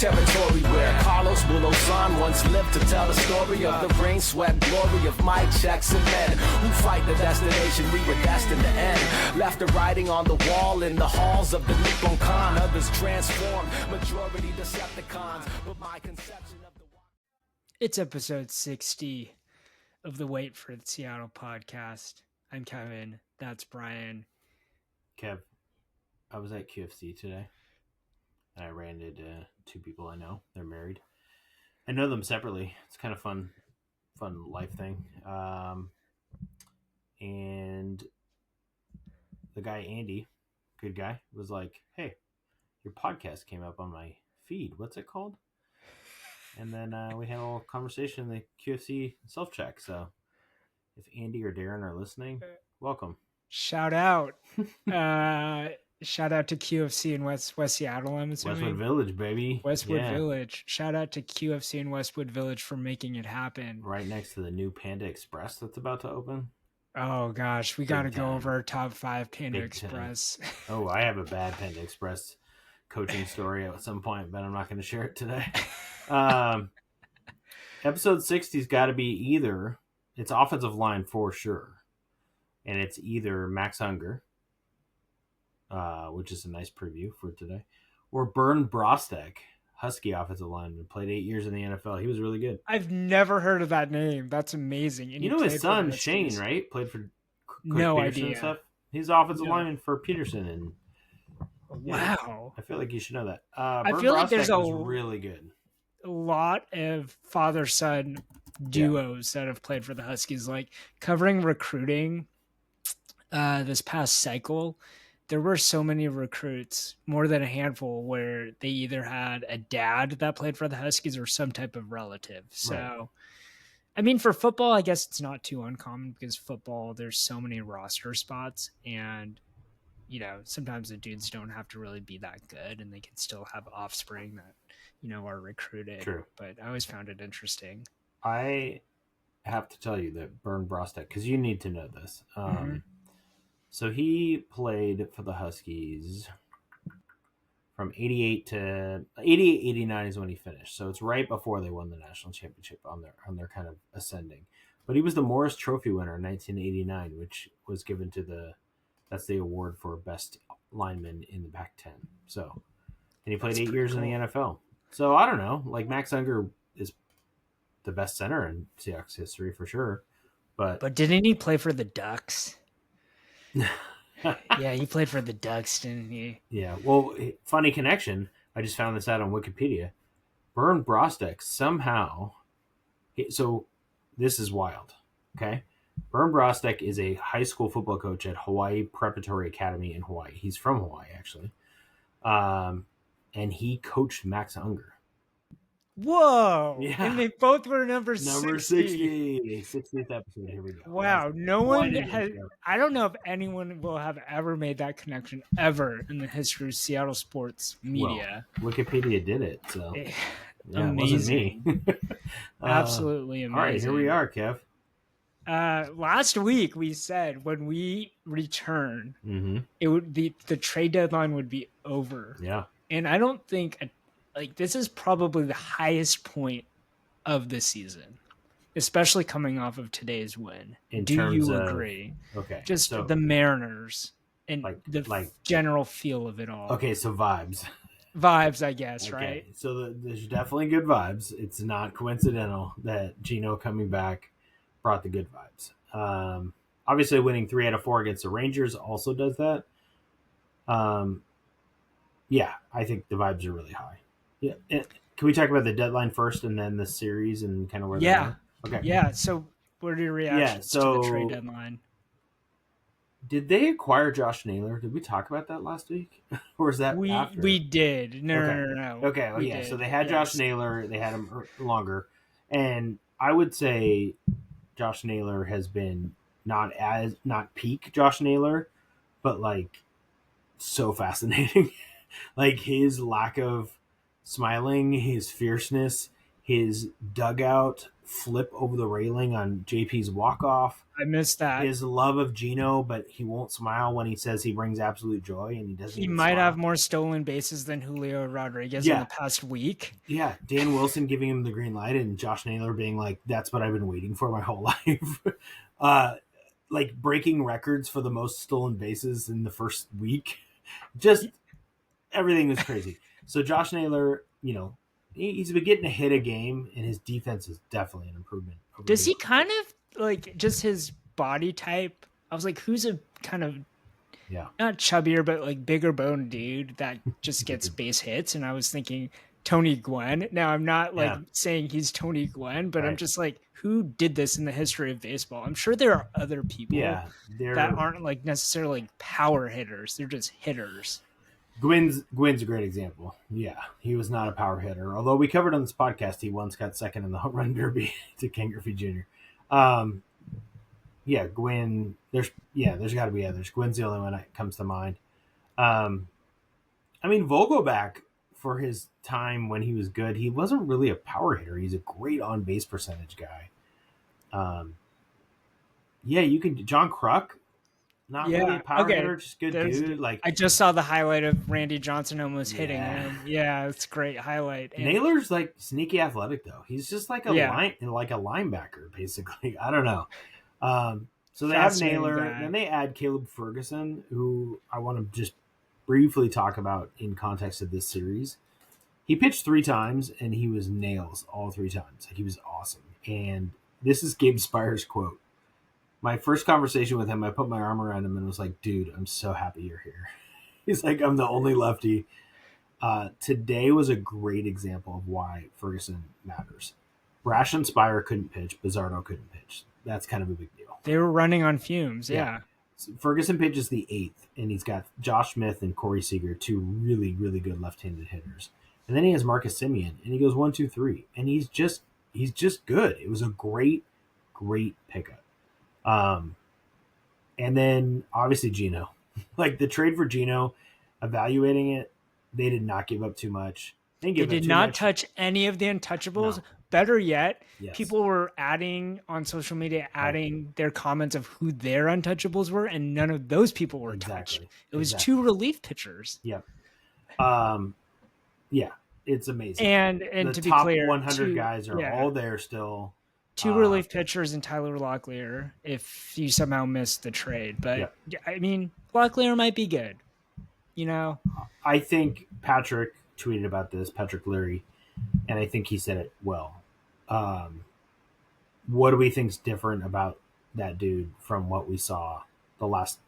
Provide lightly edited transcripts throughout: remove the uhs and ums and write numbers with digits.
territory where Carlos Bulosan once lived to tell the story of the rain, sweat, glory of Mike Checks and men who fight the destination we were destined to end. Left a writing on the wall in the halls of the Nippon Khan. Others transformed, majority Decepticons. But my conception of the... It's episode 60 of the Wait for the Seattle podcast. I'm Kevin. That's Brian. Kev, I was at QFC today. And I ran into two people I know. They're married. I know them separately. It's kind of fun life thing. And the guy, Andy, good guy, was like, hey, your podcast came up on my feed. What's it called? And then we had a little conversation in the QFC self-check. So if Andy or Darren are listening, welcome. Shout out. Shout out to QFC in West Seattle, I'm assuming. Westwood Village, baby. Westwood Village. Shout out to QFC in Westwood Village for making it happen. Right next to the new Panda Express that's about to open. Oh, gosh. We got to go over our top 5 Panda Big Express. Oh, I have a bad Panda Express coaching story at some point, but I'm not going to share it today. Episode 60's got to be either, it's offensive line for sure, and it's either Max Unger, which is a nice preview for today, or Bernd Brostek, Husky offensive lineman, played 8 years in the NFL. He was really good. I've never heard of that name. That's amazing. And you know his son, Shane, right? Played for Coach no Peterson idea. and stuff. He's offensive lineman for Peterson. And wow. I feel like you should know that. I feel like there's really good. A lot of father-son duos that have played for the Huskies. Like covering recruiting this past cycle, there were so many recruits, more than a handful, where they either had a dad that played for the Huskies or some type of relative. So, right. I mean, for football, I guess it's not too uncommon because football, there's so many roster spots and, you know, sometimes the dudes don't have to really be that good and they can still have offspring that, you know, are recruited. True. But I always found it interesting. I have to tell you that Bernd Brostek, because you need to know this. So he played for the Huskies from 88 to 89 is when he finished. So it's right before they won the national championship on their kind of ascending. But he was the Morris Trophy winner in 1989, which was given to that's the award for best lineman in the Pac-10. So, and he played 8 years in the NFL. So I don't know, like Max Unger is the best center in Seahawks history for sure. But didn't he play for the Ducks? Yeah, he played for the Ducks, didn't he? Yeah. Well, funny connection. I just found this out on Wikipedia. Bernd Brostek somehow. So this is wild. Okay. Bernd Brostek is a high school football coach at Hawaii Preparatory Academy in Hawaii. He's from Hawaii, actually. And he coached Max Unger. Whoa! Yeah. And they both were number 60. Number 60. 60th episode. Here we go. Wow. No one has... I don't know if anyone will have ever made that connection ever in the history of Seattle sports media. Well, Wikipedia did it, so... Amazing. It wasn't me. Absolutely amazing. All right, here we are, Kev. Last week we said when we return, it would be the trade deadline would be over. Yeah. And I don't think... this is probably the highest point of the season, especially coming off of today's win. Do you agree? Okay. Just so, the Mariners and the general feel of it all. Okay, so vibes. Vibes, I guess, okay. Right? So there's definitely good vibes. It's not coincidental that Gino coming back brought the good vibes. Obviously, winning 3 out of 4 against the Rangers also does that. Yeah, I think the vibes are really high. Yeah, can we talk about the deadline first and then the series and kind of where they're at? Okay. Yeah, so what are your reactions to the trade deadline? Did they acquire Josh Naylor? Did we talk about that last week? Or is that after? We did. No. Okay, well, yeah, so they had Josh Naylor. They had him longer. And I would say Josh Naylor has been not peak Josh Naylor, but so fascinating. His lack of smiling, his fierceness, his dugout flip over the railing on JP's walk-off. I missed that. His love of Gino, but he won't smile when he says he brings absolute joy, and he doesn't. He even might smile. have more stolen bases than Julio Rodriguez in the past week. Yeah, Dan Wilson giving him the green light, and Josh Naylor being like, "That's what I've been waiting for my whole life." Like breaking records for the most stolen bases in the first week. Just everything was crazy. So Josh Naylor, he's been getting a hit a game, and his defense is definitely an improvement. Does he kind of like just his body type? I was like, who's a kind of not chubbier, but like bigger boned dude that just gets base hits? And I was thinking Tony Gwynn. Now I'm not like saying he's Tony Gwynn, but I'm just like, who did this in the history of baseball? I'm sure there are other people that aren't like necessarily power hitters. They're just hitters. Gwynn's a great example. Yeah, he was not a power hitter. Although we covered on this podcast, he once got second in the home run derby to Ken Griffey Jr. Gwynn. There's got to be others. Gwynn's the only one that comes to mind. Vogelback, for his time when he was good, he wasn't really a power hitter. He's a great on base percentage guy. You can John Kruk. Not really a power hitter, just good dude. Like I just saw the highlight of Randy Johnson almost hitting him. Yeah, it's a great highlight. And Naylor's like sneaky athletic though. He's just like a linebacker, basically. I don't know. So they have Naylor, then they add Caleb Ferguson, who I want to just briefly talk about in context of this series. He pitched 3 times and he was nails all 3 times. Like he was awesome. And this is Gabe Spire's quote. My first conversation with him, I put my arm around him and was like, dude, I'm so happy you're here. He's like, I'm the only lefty. Today was a great example of why Ferguson matters. Brash and Spire couldn't pitch. Bizzardo couldn't pitch. That's kind of a big deal. They were running on fumes, yeah. So Ferguson pitches the 8th, and he's got Josh Smith and Corey Seager, 2 really, really good left-handed hitters. And then he has Marcus Semien, and he goes 1, 2, 3. And he's just good. It was a great, great pickup. And then obviously Gino, like the trade for Gino, evaluating it, they did not give up too much. They did not touch any of the untouchables. No. Better yet, people were adding on social media, their comments of who their untouchables were, and none of those people were touched. It was 2 relief pitchers. Yep. It's amazing. And the to be top clear, 100 guys are all there still. 2 relief pitchers and Tyler Locklear if you somehow missed the trade. But, I mean, Locklear might be good, I think Patrick tweeted about this, Patrick Leary, and I think he said it well. What do we think's different about that dude from what we saw the last,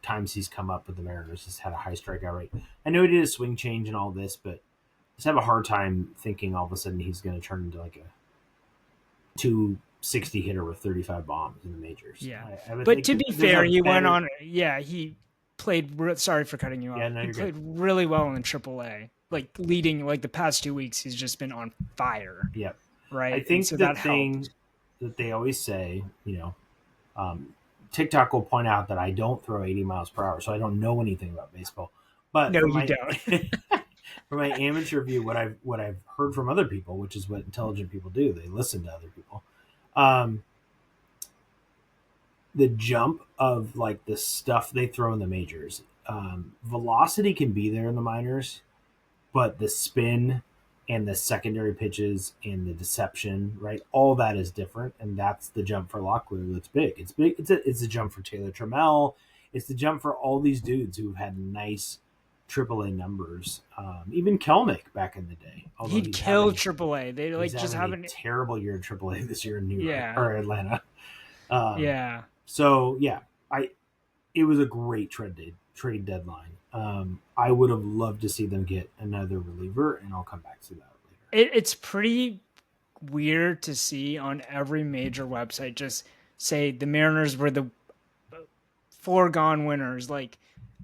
times he's come up with the Mariners? He's had a high strikeout rate. I know he did a swing change and all this, but I just have a hard time thinking all of a sudden he's going to turn into like a 260 hitter with 35 bombs in the majors. Yeah. But to be fair, he went on. Yeah, he played. Sorry for cutting you off. Yeah, no, he played really well in AAA. Like leading, like the past 2 weeks, he's just been on fire. Yep. Right. I think the thing that they always say, TikTok will point out that I don't throw 80 miles per hour, so I don't know anything about baseball. But no, you don't. For my amateur view, what I've heard from other people, which is what intelligent people do, they listen to other people. The jump of like the stuff they throw in the majors, velocity can be there in the minors, but the spin and the secondary pitches and the deception, right? All that is different, and that's the jump for Locklear that's big. It's big. It's a jump for Taylor Trammell. It's the jump for all these dudes who've had nice AAA numbers. Even Kelnick back in the day. He'd kill AAA. They just having a terrible year in AAA this year in New York or Atlanta. So it was a great trade deadline. I would have loved to see them get another reliever, and I'll come back to that later. It's pretty weird to see on every major website just say the Mariners were the foregone winners, like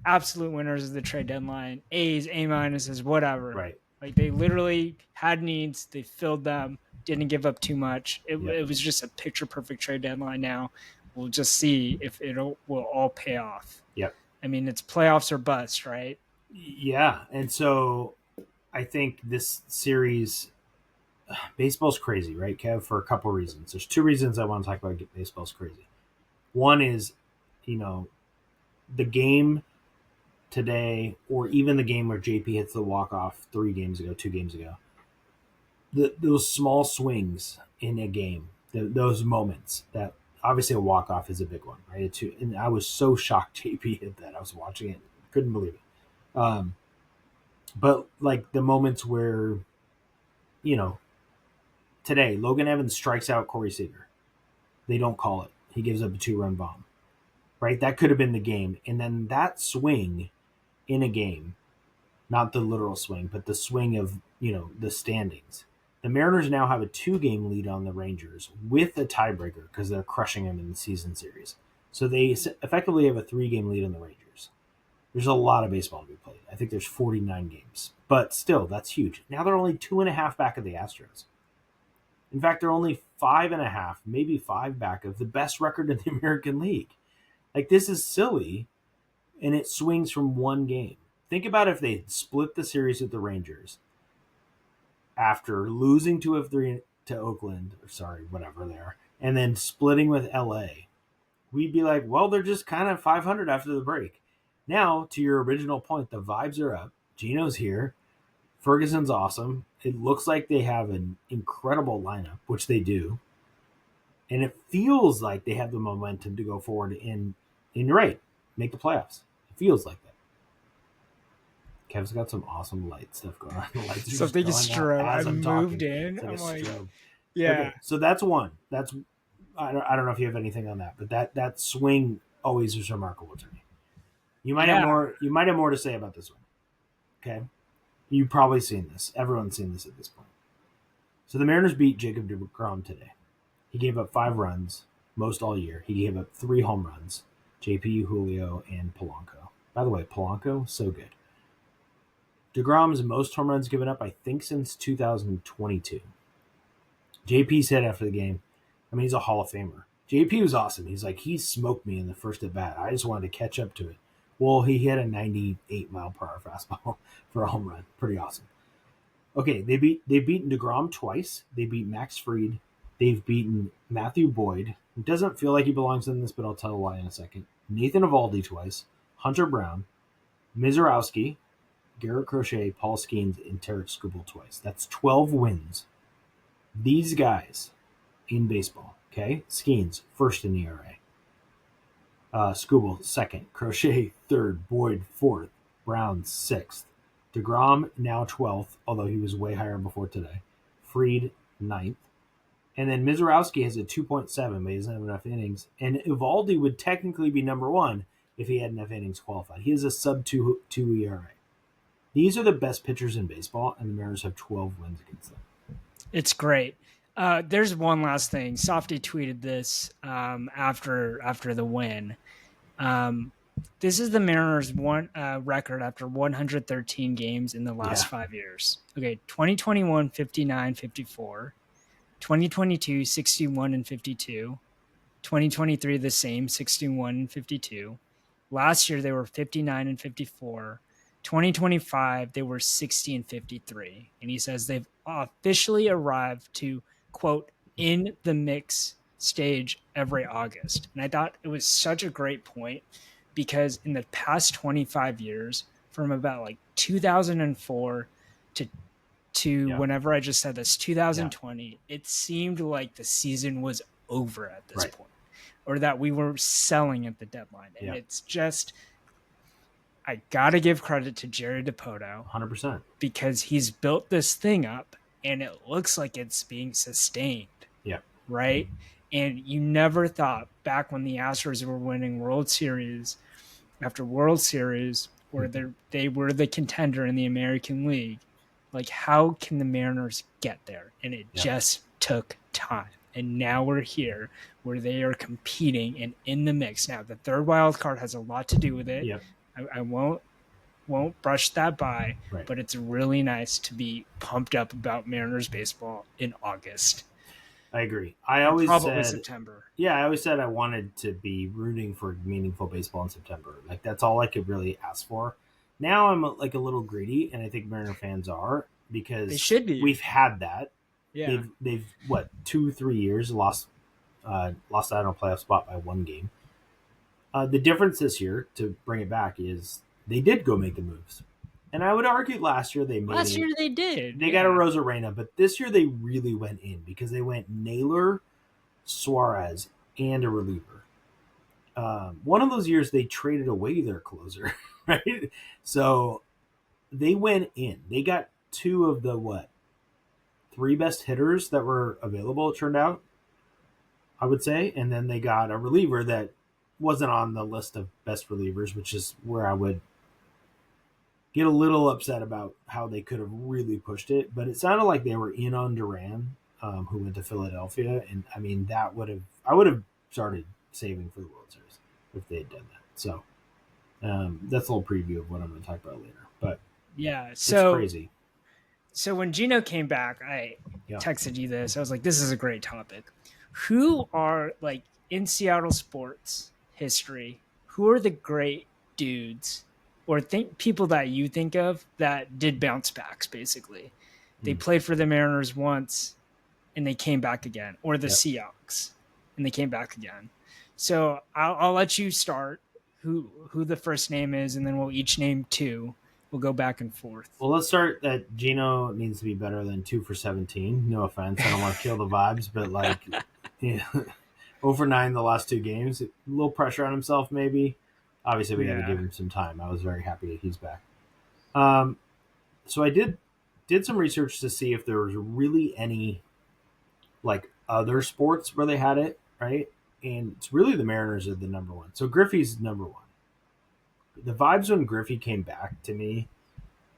absolute winners of the trade deadline, A's, A-minuses, whatever. Right. Like they literally had needs, they filled them, didn't give up too much. It was just a picture-perfect trade deadline now. We'll just see if it will all pay off. Yep. I mean, it's playoffs or bust, right? Yeah, and so I think this series baseball's crazy, right, Kev? For a couple reasons. There's two reasons I want to talk about baseball's crazy. One is, the game today, or even the game where JP hits the walk-off 2 games ago, those small swings in a game, those moments, that obviously a walk-off is a big one, right? And I was so shocked JP hit that. I was watching it, couldn't believe it. But like the moments where, today, Logan Evans strikes out Corey Seager. They don't call it. He gives up a 2-run bomb, right? That could have been the game. And then that swing in a game, not the literal swing, but the swing of, the standings. The Mariners now have a 2-game lead on the Rangers with a tiebreaker because they're crushing them in the season series. So they effectively have a 3-game lead on the Rangers. There's a lot of baseball to be played. I think there's 49 games. But still, that's huge. Now they're only 2.5 back of the Astros. In fact, they're only 5.5, maybe 5 back of the best record in the American League. Like, this is silly, and it swings from one game. Think about if they split the series with the Rangers after losing 2-3 to Oakland, whatever they are, and then splitting with LA. We'd be like, well, they're just kind of 500 after the break. Now, to your original point, the vibes are up. Gino's here. Ferguson's awesome. It looks like they have an incredible lineup, which they do. And it feels like they have the momentum to go forward and you're right, make the playoffs. It feels like that. Kev's got some awesome light stuff going on. The lights are Something is strobe. I moved talking. in. Like I'm like, strobe. yeah. Okay, so that's one. I don't know if you have anything on that, but that swing always is remarkable to me. You might have more. You might have more to say about this one. Okay, you've probably seen this. Everyone's seen this at this point. So the Mariners beat Jacob deGrom today. He gave up 5 runs, most all year. He gave up 3 home runs. JP, Julio, and Polanco. By the way, Polanco, so good. deGrom's most home runs given up, I think, since 2022. JP said after the game, he's a Hall of Famer. JP was awesome. He's like, he smoked me in the first at bat. I just wanted to catch up to it. Well, he hit a 98-mile-per-hour fastball for a home run. Pretty awesome. Okay, they've beaten deGrom twice. They beat Max Fried. They've beaten Matthew Boyd. It doesn't feel like he belongs in this, but I'll tell why in a second. Nathan Eovaldi twice. Hunter Brown. Mizorowski. Garrett Crochet, Paul Skeens, and Tarek Skubal twice. That's 12 wins. These guys in baseball, okay? Skeens, first in ERA. Skubal, second. Crochet, third. Boyd, fourth. Brown, sixth. deGrom, now 12th, although he was way higher before today. Fried, ninth. And then Mizorowski has a 2.7, but he doesn't have enough innings. And Eovaldi would technically be number 1 if he had enough innings qualified. He has a sub-2 ERA. These are the best pitchers in baseball, and the Mariners have 12 wins against them. It's great. There's one last thing. Softy tweeted this after the win. This is the Mariners' record after 113 games in the last 5 years. Okay, 2021, 59-54. 2022, 61-52. 2023, the same, 61-52. Last year, they were 59-54. 2025, they were 60-53. And he says they've officially arrived to, quote, in the mix stage every August. And I thought it was such a great point because in the past 25 years, from about like 2004 to whenever I just said this, 2020, it seemed like the season was over at this point, or that we were selling at the deadline. And it's just, I got to give credit to Jerry Dipoto. 100%. Because he's built this thing up and it looks like it's being sustained. Yeah. Right? And you never thought back when the Astros were winning World Series after World Series where they were the contender in the American League. Like, how can the Mariners get there? And it just took time. And now we're here where they are competing and in the mix. Now, the third wild card has a lot to do with it. Yep. I won't brush that by, but it's really nice to be pumped up about Mariners baseball in August. I agree. I always probably said September. Yeah, I always said I wanted to be rooting for meaningful baseball in September. Like, that's all I could really ask for. Now I'm like a little greedy, and I think Mariner fans are, because they should be. We've had that. Yeah. They've what 2-3 years lost out on a playoff spot by one game. The difference this year, to bring it back, is they did go make the moves, and I would argue last year they made Last it. year they did. They got a Rosarena, but this year they really went in because they went Naylor, Suarez, and a reliever. One of those years they traded away their closer, right? So they went in. They got two of the three best hitters that were available. It turned out, I would say, and then they got a reliever that wasn't on the list of best relievers, which is where I would get a little upset about how they could have really pushed it. But it sounded like they were in on Duran, who went to Philadelphia, and I mean I would have started saving for the World Series if they had done that. So that's a little preview of what I'm going to talk about later. But yeah, it's so crazy. So when Gino came back, I texted you this. I was like, this is a great topic. Who are, like, in Seattle sports history, who are the great dudes or people that you think of that did bounce backs, basically? They played for the Mariners once and they came back again, or the Seahawks and they came back again. So I'll let you start who the first name is, and then we'll each name two. We'll go back and forth. Well, let's start that Gino needs to be better than 2 for 17. No offense. I don't want to kill the vibes, but like, yeah, 0 for 9 the last two games. A little pressure on himself, maybe. Obviously, we had to give him some time. I was very happy that he's back. So I did some research to see if there was really any like other sports where they had it, right? And it's really the Mariners are the number one. So Griffey's number one. The vibes when Griffey came back to me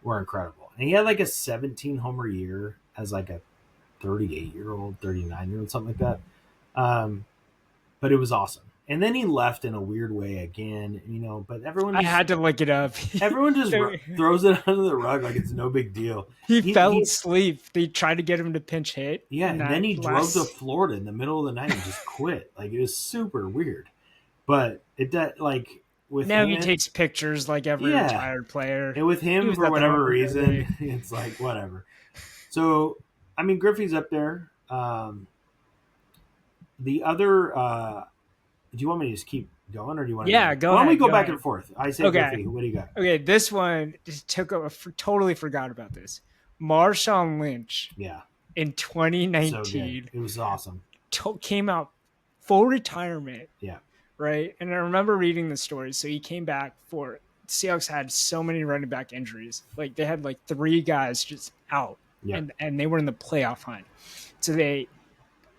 were incredible. And he had like a 17 homer year as like a 38-year-old, 39-year-old, something like that. But it was awesome. And then he left in a weird way again, but everyone just, I had to look it up. Everyone just throws it under the rug like it's no big deal. He fell asleep. They tried to get him to pinch hit. Yeah, and then he drove to Florida in the middle of the night and just quit. Like, it was super weird. But with now him, he takes pictures like every retired player. And with him, for whatever reason, it's like, whatever. So, I mean, Griffey's up there. The other, do you want me to just keep going, or do you want to? Yeah, go ahead. Why don't we go back ahead. and forth? I say Griffey. What do you got? Okay, this one just totally forgot about this. Marshawn Lynch. Yeah. In 2019. So it was awesome. Came out full retirement. Yeah. Right? And I remember reading the story. So he came back for Seahawks had so many running back injuries. Like, they had like 3 guys just out. Yeah. And they were in the playoff hunt. So they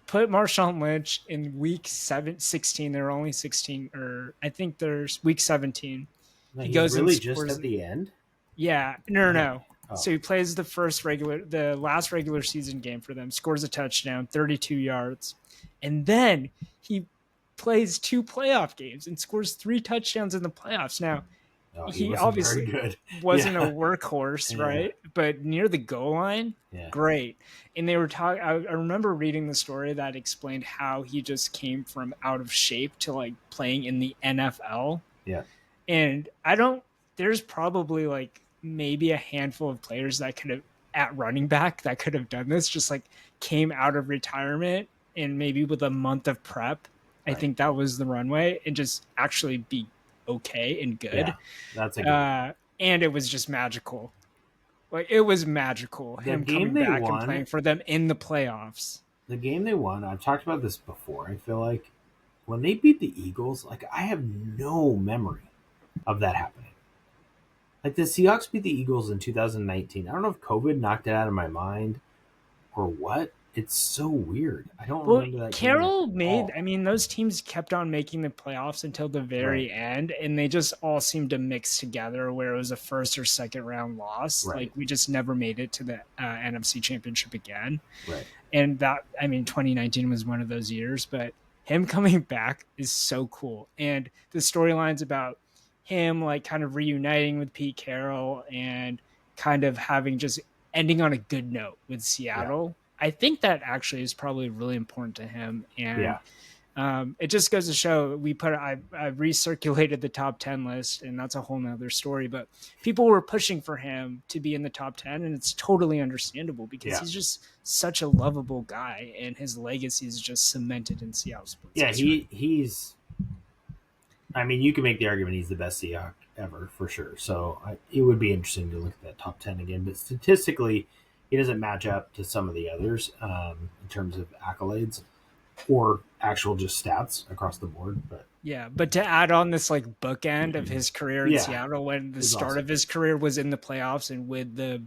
put Marshawn Lynch in week 16. There were only 16, or I think there's week 17. No, he goes really just at the end? Yeah. No. Oh. So he plays the last regular season game for them, scores a touchdown, 32 yards. And then he plays 2 playoff games and scores 3 touchdowns in the playoffs. Now, he obviously wasn't a workhorse, right? But near the goal line, great. And they were talking, I remember reading the story that explained how he just came from out of shape to like playing in the NFL. Yeah. And there's probably like maybe a handful of players that could have, at running back, that could have done this, just like came out of retirement and maybe with a month of prep. Right. I think that was the runway, and just actually be okay and good. Yeah, that's a good and it was just magical. Like, it was magical. Him coming back and playing for them in the playoffs. The game they won, I've talked about this before. I feel like when they beat the Eagles, like, I have no memory of that happening. Like, the Seahawks beat the Eagles in 2019. I don't know if COVID knocked it out of my mind or what. It's so weird. I don't remember that. Carroll those teams kept on making the playoffs until the very end, and they just all seemed to mix together where it was a first or second round loss. Right. Like, we just never made it to the NFC Championship again. Right. And 2019 was one of those years, but him coming back is so cool. And the storylines about him, like, kind of reuniting with Pete Carroll and kind of ending on a good note with Seattle. Yeah. I think that actually is probably really important to him. And It just goes to show I recirculated the top 10 list, and that's a whole nother story. But people were pushing for him to be in the top 10, and it's totally understandable because he's just such a lovable guy, and his legacy is just cemented in Seattle sports. Yeah, he's. I mean, you can make the argument he's the best Seahawk ever for sure. So it would be interesting to look at that top 10 again. But statistically, he doesn't match up to some of the others in terms of accolades or actual just stats across the board. But yeah, but to add on this like bookend of his career in Seattle, when the start of his career was in the playoffs and with the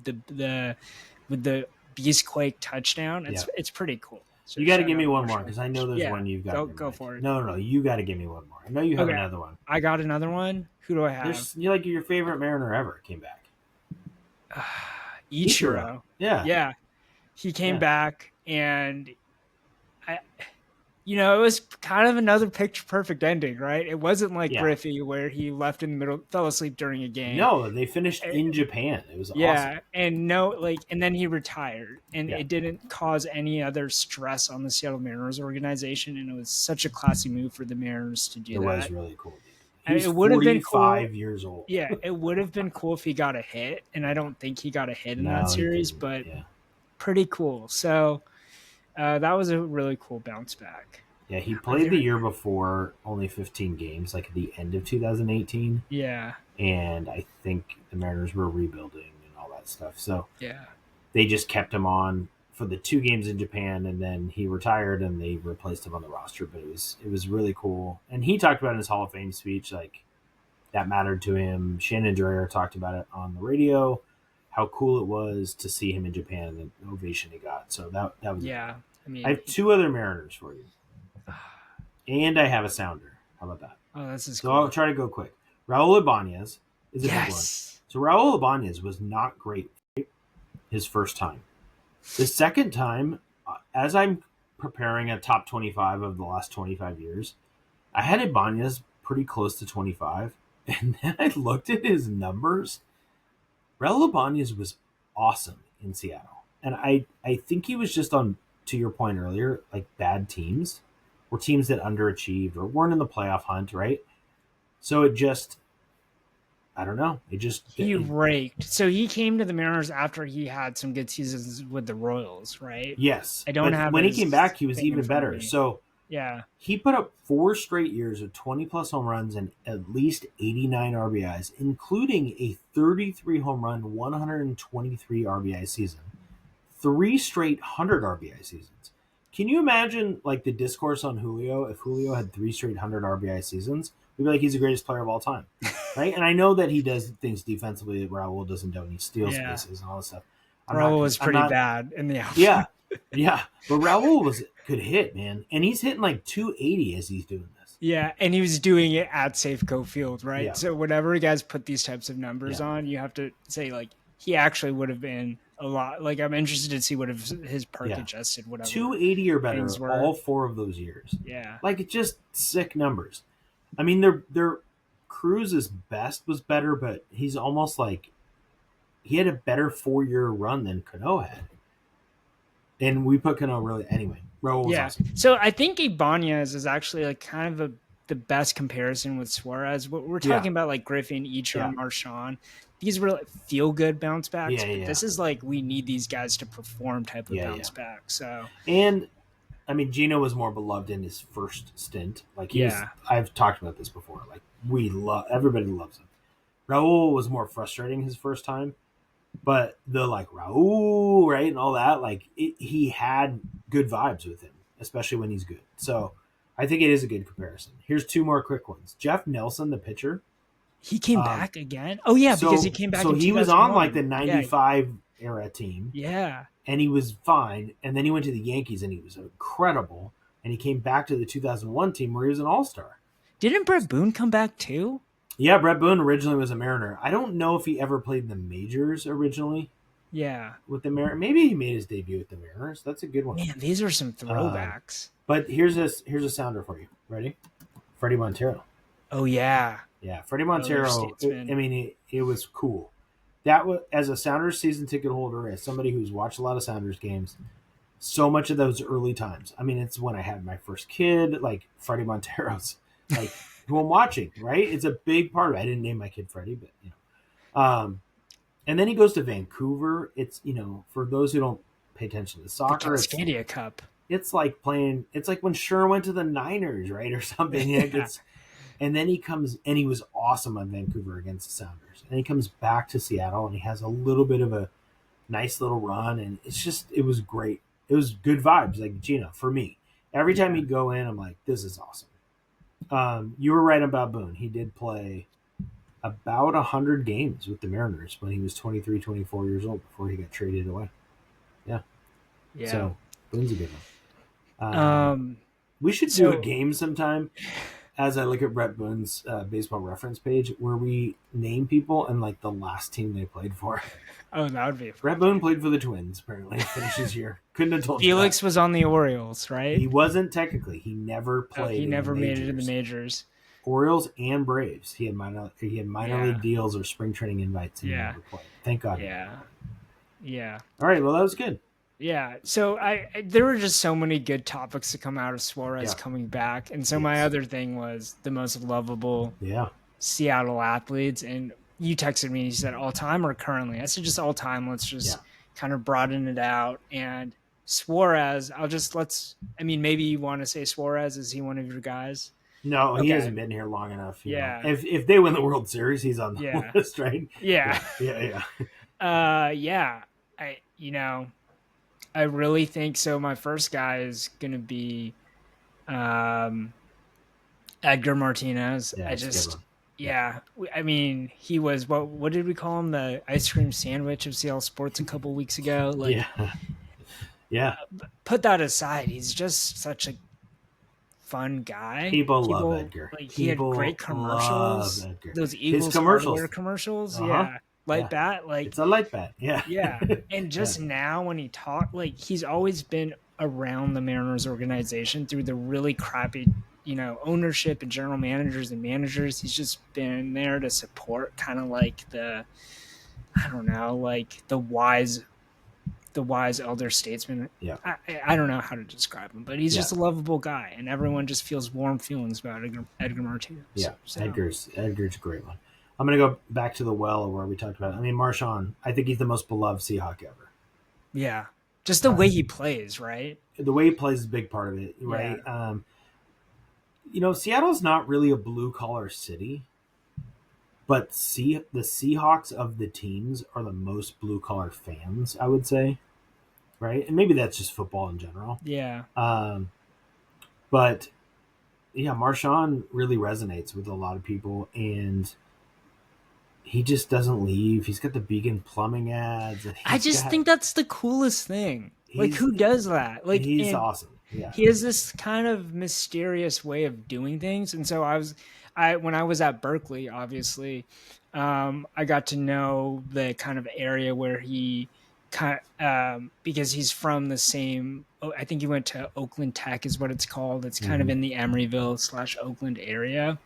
Beastquake touchdown, it's pretty cool. So you got to give me one more because I know there's one you've got. Go for it. No, you got to give me one more. I know you have another one. I got another one. Who do I have? You're like your favorite Mariner ever came back. Ichiro. Yeah. He came back, and it was kind of another picture perfect ending, right? It wasn't like Griffey where he left in the middle, fell asleep during a game. No, they finished in Japan. It was awesome. And then he retired, and it didn't cause any other stress on the Seattle Mariners organization, and it was such a classy move for the Mariners to do that. It was really cool. He's it would have been cool. 45 years old. Yeah, it would have been cool if he got a hit, and I don't think he got a hit in that series, but pretty cool. So that was a really cool bounce back. Yeah, he played the year before only 15 games, like at the end of 2018. Yeah. And I think the Mariners were rebuilding and all that stuff. So they just kept him on for the 2 games in Japan, and then he retired and they replaced him on the roster. But it was really cool. And he talked about in his Hall of Fame speech, like, that mattered to him. Shannon Dreyer talked about it on the radio, how cool it was to see him in Japan and the ovation he got. So that was I have 2 other Mariners for you. And I have a sounder. How about that? Oh, this is so cool. I'll try to go quick. Raul Ibanez is a big one. So Raul Ibanez was not great his first time. The second time, as I'm preparing a top 25 of the last 25 years, I had Ibanez pretty close to 25. And then I looked at his numbers. Raul Ibanez was awesome in Seattle. And I think he was just on, to your point earlier, like bad teams. Or teams that underachieved or weren't in the playoff hunt, right? So it just, I don't know. He raked. So he came to the Mariners after he had some good seasons with the Royals, right? Yes. When he came back, he was even better. So he put up 4 straight years of 20-plus home runs and at least 89 RBIs, including a 33 home run, 123 RBI season. 3 straight 100 RBI seasons. Can you imagine like the discourse on Julio? If Julio had 3 straight 100 RBI seasons, we'd be like, he's the greatest player of all time, right? And I know that he does things defensively that Raul doesn't do, and he steals bases and all this stuff. Raul was pretty bad in the outfield. Yeah, but Raul could hit, man, and he's hitting like 280 as he's doing this. Yeah, and he was doing it at Safeco Field, right? Yeah. So whenever you guys put these types of numbers on, you have to say like he actually would have been a lot. Like I'm interested to see what if his perk adjusted, whatever. 280 or better all 4 of those years. Yeah, like it's just sick numbers. I mean, their Cruz's best was better, but he's almost like he had a better 4-year run than Cano had. And we put Cano really anyway. Raul was awesome. So I think Ibanez is actually like kind of the best comparison with Suarez. We're talking about like Griffin, Ichiro, Marchand. These were like feel-good bounce backs, but this is like we need these guys to perform type of bounce back. So and I mean, Gino was more beloved in his first stint. Like I've talked about this before. Like everybody loves him. Raul was more frustrating his first time, but the like Raul right and all that, like he had good vibes with him, especially when he's good. So I think it is a good comparison. Here's 2 more quick ones. Jeff Nelson, the pitcher. He came back again? Oh, yeah, because he came back So he was on, like, the 95 era team. Yeah. And he was fine. And then he went to the Yankees, and he was incredible. And he came back to the 2001 team where he was an all-star. Didn't Brett Boone come back, too? Yeah, Brett Boone originally was a Mariner. I don't know if he ever played in the majors originally. Yeah. With the Mariners. Maybe he made his debut with the Mariners. That's a good one. Man, these are some throwbacks. But here's a sounder for you. Ready? Freddie Montero. Oh, yeah. Yeah, Freddie Montero, it was cool. That was, as a Sounders season ticket holder, as somebody who's watched a lot of Sounders games, so much of those early times. I mean, it's when I had my first kid, like Freddie Montero's, like who I'm watching, right? It's a big part of it. I didn't name my kid Freddie, but and then he goes to Vancouver. It's, for those who don't pay attention to The soccer, Cascadia Cup. it's like playing. It's like when Sher went to the Niners, right, or something. Yeah. And then he comes, and he was awesome on Vancouver against the Sounders. And he comes back to Seattle, and he has a little bit of a nice little run, and it was great. It was good vibes, like Gino, for me. Every time he'd go in, I'm like, this is awesome. You were right about Boone. He did play about 100 games with the Mariners when he was 23, 24 years old before he got traded away. Yeah. So, Boone's a good one. We should do a game sometime. As I look at Brett Boone's baseball reference page, where we name people and like the last team they played for. Oh, that would be. Brett Boone played for the Twins. Apparently, finished his year. Couldn't have told you. Felix was on the Orioles, right? He wasn't technically. He never played. He never made it in the majors. Orioles and Braves. He had minor league deals or spring training invites. And never played. Thank God. Yeah. All right. Well, that was good. Yeah, so there were just so many good topics to come out of Suarez coming back, and so my other thing was the most lovable Seattle athletes, and you texted me, you said all time or currently? I said just all time. Let's just kind of broaden it out. And Suarez, maybe you want to say Suarez. Is he one of your guys? No, he hasn't been here long enough. Know. If they win the World Series, he's on the list, right? Yeah. I really think so. My first guy is going to be Edgar Martinez. He was, what did we call him? The ice cream sandwich of Seattle sports a couple weeks ago. Put that aside. He's just such a fun guy. People love Edgar. He had great commercials. Those Eagles commercials. Yeah. Light bat, it's a light bat, and just now when he talked, he's always been around the Mariners organization through the really crappy, ownership and general managers and managers. He's just been there to support, kind of like the wise elder statesman. I don't know how to describe him, but he's just a lovable guy, and everyone just feels warm feelings about Edgar Martinez. Edgar's a great one. I'm going to go back to the well where we talked about it. I mean, Marchand, I think he's the most beloved Seahawk ever. Yeah. Just the way he plays, right? The way he plays is a big part of it, right? Yeah. Seattle's not really a blue-collar city, but the Seahawks of the teams are the most blue-collar fans, I would say, right? And maybe that's just football in general. Yeah. But, Marchand really resonates with a lot of people, and he just doesn't leave. He's got the Beacon Plumbing ads. I just think that's the coolest thing. Who does that? He's awesome. Yeah. He has this kind of mysterious way of doing things. And so when I was at Berkeley, obviously, I got to know the kind of area where he because he's from the same, I think he went to Oakland Tech is what it's called. It's kind of in the Emeryville/Oakland area.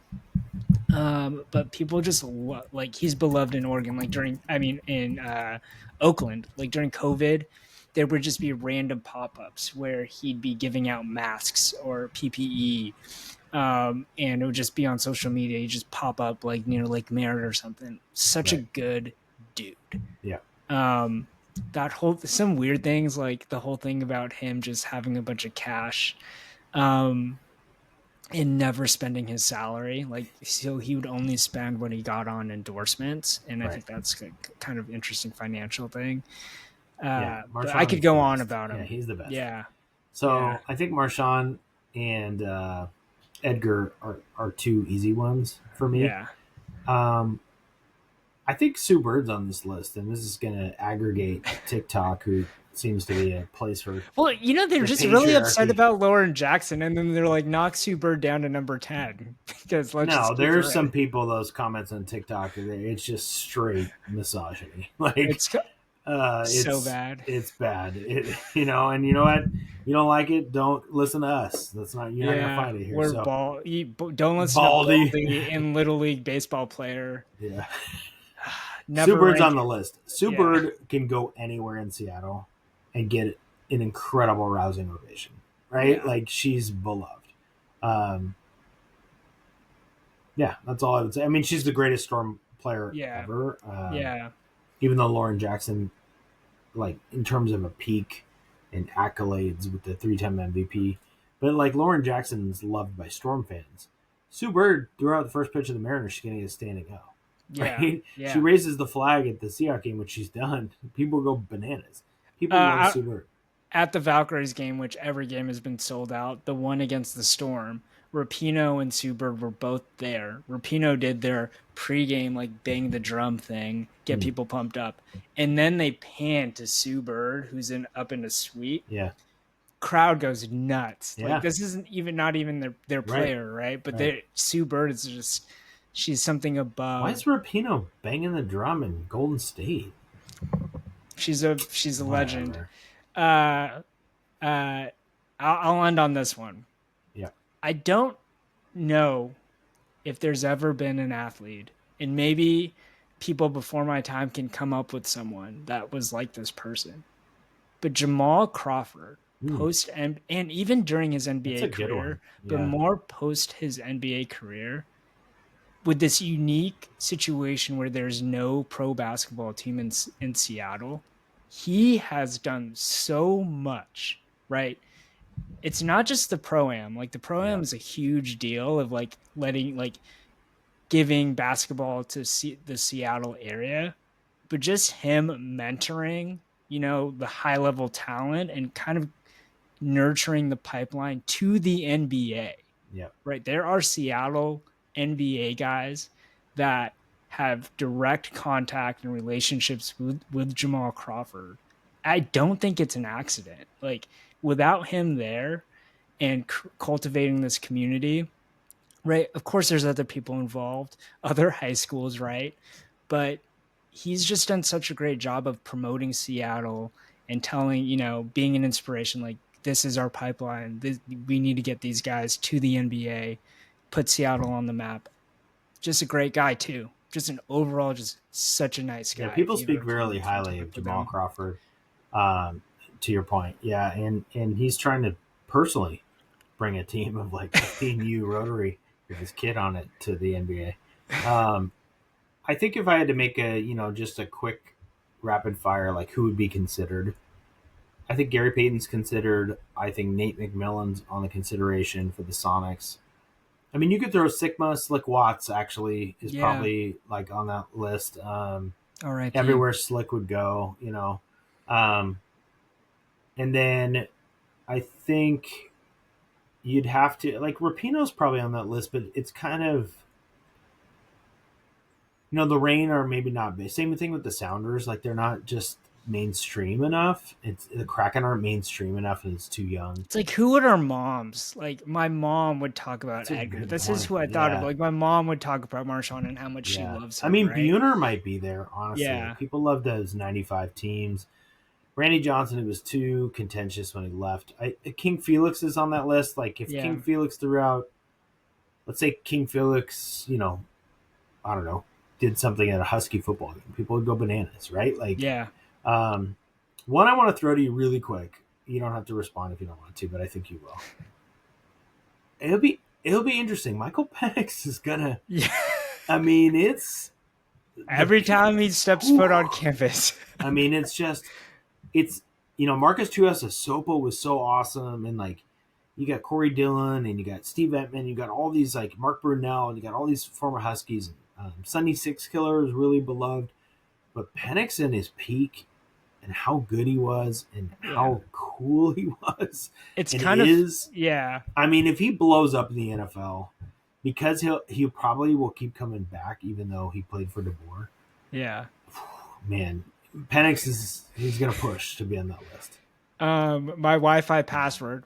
But people just he's beloved in Oregon. In Oakland, during COVID, there would just be random pop-ups where he'd be giving out masks or PPE, and it would just be on social media. He'd just pop up near Lake Merritt or something. Such a good dude. Yeah. Some weird things, like the whole thing about him just having a bunch of cash, and never spending his salary. So he would only spend what he got on endorsements. And I think that's a kind of interesting financial thing. But I could go on about him. Yeah, he's the best. Yeah. So I think Marchand and Edgar are two easy ones for me. Yeah. I think Sue Bird's on this list, and this is going to aggregate TikTok, who seems to be a place for. Well, they're just really upset about Lauren Jackson, and then they're knock Sue Bird down to number 10 because there's some people, those comments on TikTok, it's just straight misogyny. It's so bad. It's bad. And you know what? You don't like it? Don't listen to us. That's not. You're not gonna find it here. Don't listen to Baldy in Little League baseball player. Yeah. Sue Bird's on the list. Sue Bird can go anywhere in Seattle and get an incredible rousing ovation, right? Yeah. Like she's beloved. Yeah, that's all I would say. I mean, she's the greatest Storm player Yeah. ever. Yeah. Even though Lauren Jackson, like in terms of a peak and accolades with the 3-time MVP, but like Lauren Jackson's loved by Storm fans. Sue Bird threw out the first pitch of the Mariners. She's getting a standing O. Yeah. Right? Yeah. She raises the flag at the Seahawks game, which she's done. People go bananas. People love I, Sue Bird. at the Valkyries game, which every game has been sold out, the one against the Storm, Rapinoe and Sue Bird were both there. Rapinoe did their pregame like bang the drum thing, get people pumped up, and then they pan to Sue Bird, who's up in a suite. Yeah. Crowd goes nuts. Yeah. Like this isn't not even their player, right? But Sue Bird is just she's something above. Why is Rapinoe banging the drum in Golden State? She's a legend. I'll end on this one. Yeah. I don't know if there's ever been an athlete, and maybe people before my time can come up with someone that was like this person. But Jamal Crawford, post and even during his NBA career, but more post his NBA career, with this unique situation where there's no pro basketball team in Seattle, he has done so much, right? It's not just the Pro-Am. Like the Pro-Am is a huge deal of like giving basketball to the Seattle area, but just him mentoring, the high level talent and kind of nurturing the pipeline to the NBA. Yeah. Right. There are Seattle NBA guys that have direct contact and relationships with Jamal Crawford. I don't think it's an accident. Like without him there and cultivating this community, right? Of course, there's other people involved, other high schools, right? But he's just done such a great job of promoting Seattle and telling, being an inspiration. Like this is our pipeline. We need to get these guys to the NBA, put Seattle on the map. Just a great guy too. Just an overall, just such a nice guy. Yeah, people speak really highly of Jamal Crawford. To your point, yeah, and he's trying to personally bring a team of like 15U Rotary with his kid on it to the NBA. I think if I had to make just a quick rapid fire, like who would be considered, I think Gary Payton's considered. I think Nate McMillan's on the consideration for the Sonics. I mean, you could throw Sigma. Slick Watts actually is probably like on that list. All right. Everywhere Slick would go, and then I think you'd have to like Rapinoe's probably on that list, but it's kind of the Reign are maybe not big. Same thing with the Sounders, like they're not just mainstream enough. It's the Kraken aren't mainstream enough, and it's too young. It's like who would our moms like? My mom would talk about Edgar. This is who I thought of. Like my mom would talk about Marshawn and how much she loves him. I mean, right? Buhner might be there. Honestly, Yeah. People love those 95 teams. Randy Johnson, it was too contentious when he left. King Felix is on that list. Like if King Felix threw out, let's say King Felix, I don't know, did something at a Husky football game, people would go bananas, right? Like, one I want to throw to you really quick. You don't have to respond if you don't want to, but I think you will. It'll be interesting. Michael Penix is gonna. Yeah. I mean, it's every time he steps foot on campus. I mean, it's Marcus Tuiasosopo was so awesome, and like you got Corey Dillon and you got Steve Ettman, you got all these like Mark Brunell, and you got all these former Huskies. Sunday Six Killer is really beloved, but Penix in his peak and how good he was and how cool he was. It's and kind of I mean, if he blows up in the NFL, because he probably will keep coming back, even though he played for DeBoer. Yeah, man, Penix he's gonna push to be on that list. My Wi-Fi password.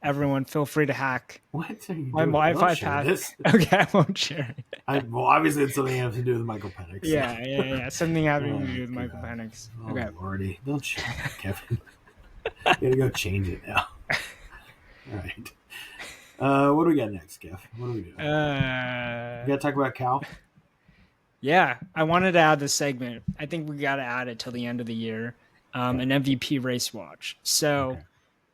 Everyone, feel free to hack. What are you my doing? Wi-Fi password. Okay, I won't share it. Well, obviously, it's something having to do with Michael Penix. Yeah. Something having to do with Michael Penix. Oh, okay. Lordy, don't share it, Kevin. You gotta go change it now. All right. What do we got next, Kev? What do we do? We gotta talk about Cal. Yeah, I wanted to add this segment. I think we got to add it till the end of the year. an MVP race watch. So Okay.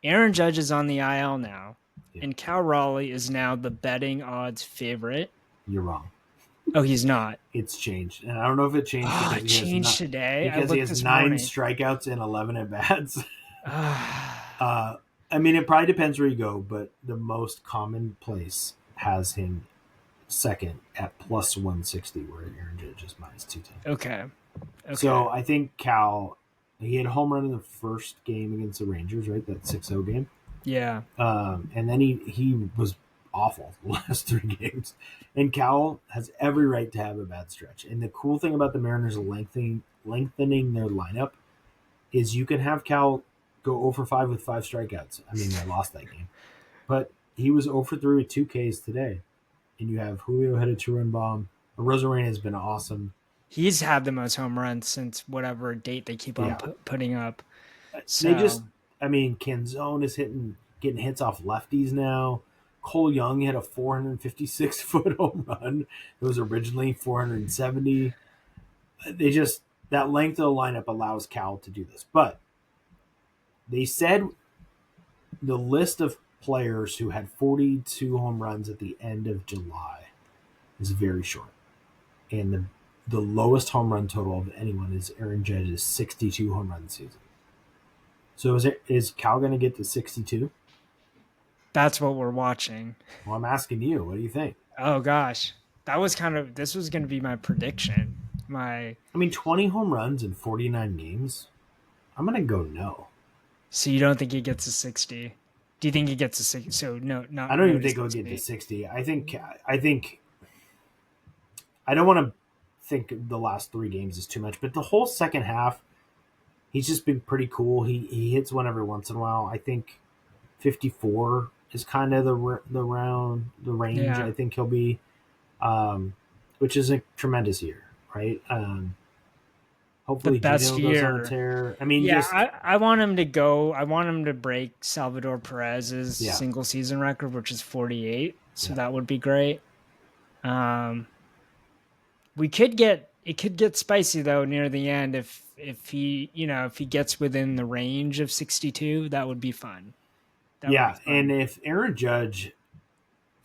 Aaron Judge is on the IL now, Yeah. and Cal Raleigh is now the betting odds favorite. You're wrong. Oh, he's not. It's changed, and I don't know if it changed Oh, because it changed today. I because he looked has this 9 morning. strikeouts and 11 at bats. I mean, it probably depends where you go, but the most common place has him second at plus 160, where Aaron Judge is minus 210. Okay. So I think Cal, he had a home run in the first game against the Rangers, right? That 6-0 game. Yeah. And then he was awful the last 3 games. And Cal has every right to have a bad stretch. And the cool thing about the Mariners lengthening their lineup is you can have Cal go 0 for 5 with 5 strikeouts. I mean, they lost that game. But he was 0 for 3 with 2 Ks today. And you have Julio hit a 2-run bomb. Rosarena has been awesome. He's had the most home runs since whatever date they keep on putting up. So Canzone is getting hits off lefties now. Cole Young hit a 456-foot home run. It was originally 470. That length of the lineup allows Cal to do this. But they said the list of players who had 42 home runs at the end of July is very short. And the lowest home run total of anyone is Aaron Judge's 62 home run season. So is Cal going to get to 62? That's what we're watching. Well, I'm asking you. What do you think? Oh, gosh. This was going to be my prediction. 20 home runs in 49 games? I'm going to go no. So you don't think he gets to 60? Do you think he gets to 60? So no, not. I don't even think he'll get to 60. I think I don't want to think the last 3 games is too much, but the whole second half, he's just been pretty cool. He hits one every once in a while. I think 54 is kind of the range. Yeah. I think he'll be, which is a tremendous year, right? Hopefully, the best Gino goes on year. a tear. I want him to go. I want him to break Salvador Perez's single season record, which is 48. So that would be great. It could get spicy though near the end if he gets within the range of 62. That would be fun. And if Aaron Judge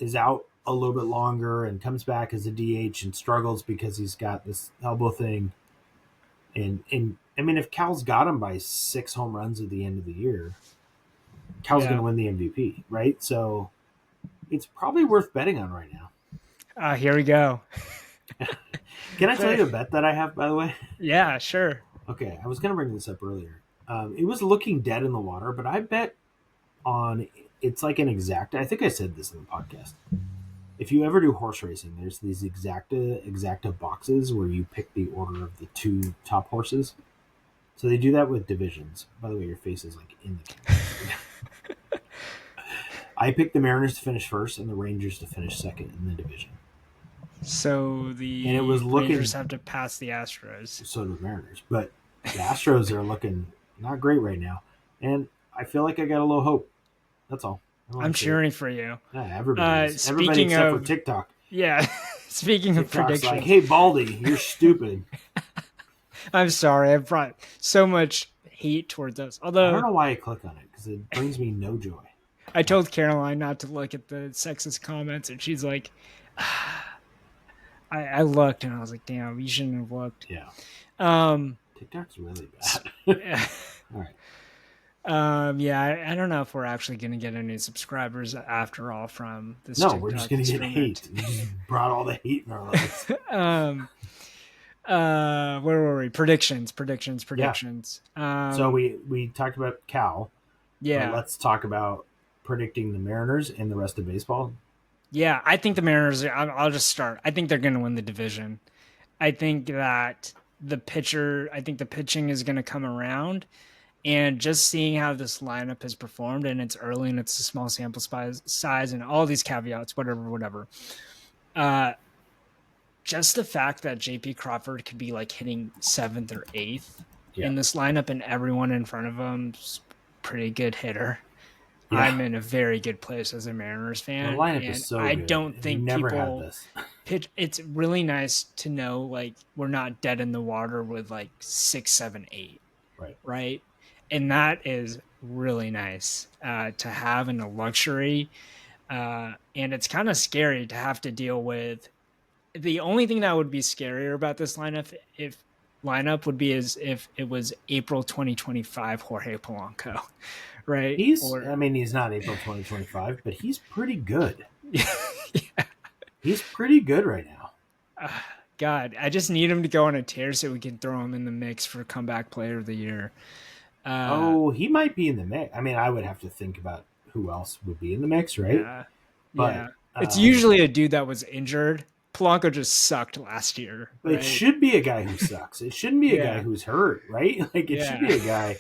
is out a little bit longer and comes back as a DH and struggles because he's got this elbow thing, and if Cal's got him by 6 home runs at the end of the year, Cal's going to win the MVP, right? So it's probably worth betting on right now. Here we go. Can I tell you a bet that I have, by the way? Yeah, sure. Okay, I was going to bring this up earlier. It was looking dead in the water, but I bet on it's like an exacta. I think I said this in the podcast. If you ever do horse racing, there's these exacta boxes where you pick the order of the 2 top horses. So they do that with divisions. By the way, your face is like in the camera. I picked the Mariners to finish first and the Rangers to finish second in the division. So Rangers have to pass the Astros. So do the Mariners. But the Astros are looking not great right now. And I feel like I got a little hope. That's all. I'm cheering for you. Yeah, everybody except for TikTok. Yeah. Speaking of predictions. Like, hey, Baldy, you're stupid. I'm sorry. I brought so much hate towards us. Although I don't know why I click on it because it brings me no joy. I told Caroline not to look at the sexist comments, and she's like, I looked, and I was like, damn, you shouldn't have looked. Yeah. TikTok's really bad. All right. I don't know if we're actually going to get any subscribers after all from this. No, we're just going to get hate. We just brought all the hate in our lives. Where were we? Predictions. Yeah. So we talked about Cal. Yeah. Let's talk about predicting the Mariners and the rest of baseball. Yeah, I think the Mariners. I'll just start. I think they're going to win the division. I think that the pitching is going to come around. And just seeing how this lineup has performed, and it's early and it's a small sample size and all these caveats, whatever. Just the fact that JP Crawford could be like hitting 7th or 8th in this lineup and everyone in front of him's pretty good hitter. Yeah. I'm in a very good place as a Mariners fan. The lineup is so I good. don't think never people had this. pitch. It's really nice to know like we're not dead in the water with like 6, 7, 8. right? And that is really nice to have in a luxury. And it's kind of scary to have to deal with. The only thing that would be scarier about this lineup would be is if it was April 2025 Jorge Polanco, right? He's not April 2025, but he's pretty good. Yeah. He's pretty good right now. God, I just need him to go on a tear so we can throw him in the mix for comeback player of the year. He might be in the mix. I mean, I would have to think about who else would be in the mix, right? Yeah. But yeah. It's usually a dude that was injured. Polanco just sucked last year. But right? It should be a guy who sucks. It shouldn't be a guy who's hurt, right? Like it should be a guy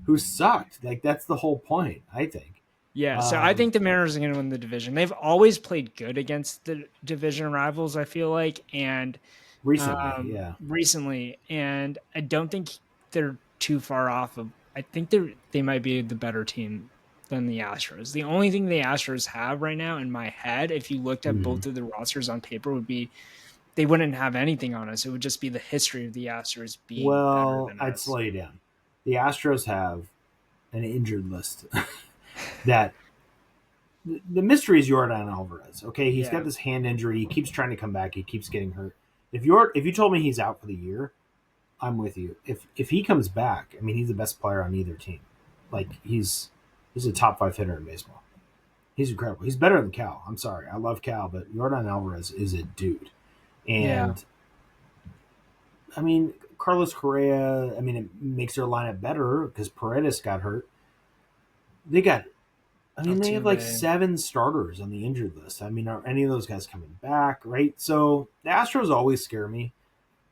who sucked. Like that's the whole point, I think. Yeah, so I think the Mariners are going to win the division. They've always played good against the division rivals, I feel like, and recently, and I don't think they're too far off of. I think they might be the better team than the Astros. The only thing the Astros have right now in my head, if you looked at both of the rosters on paper, would be they wouldn't have anything on us. It would just be the history of the Astros being better than I'd us. slow you down. The Astros have an injured list. That the mystery is Yordan Alvarez. Okay, he's got this hand injury. He keeps trying to come back. He keeps getting hurt. If you told me he's out for the year, I'm with you. If he comes back, I mean, he's the best player on either team. Like he's a top 5 hitter in baseball. He's incredible. He's better than Cal. I'm sorry, I love Cal, but Yordan Alvarez is a dude. And I mean, Carlos Correa. I mean, it makes their lineup better because Paredes got hurt. They have like 7 starters on the injured list. I mean, are any of those guys coming back, right? So the Astros always scare me,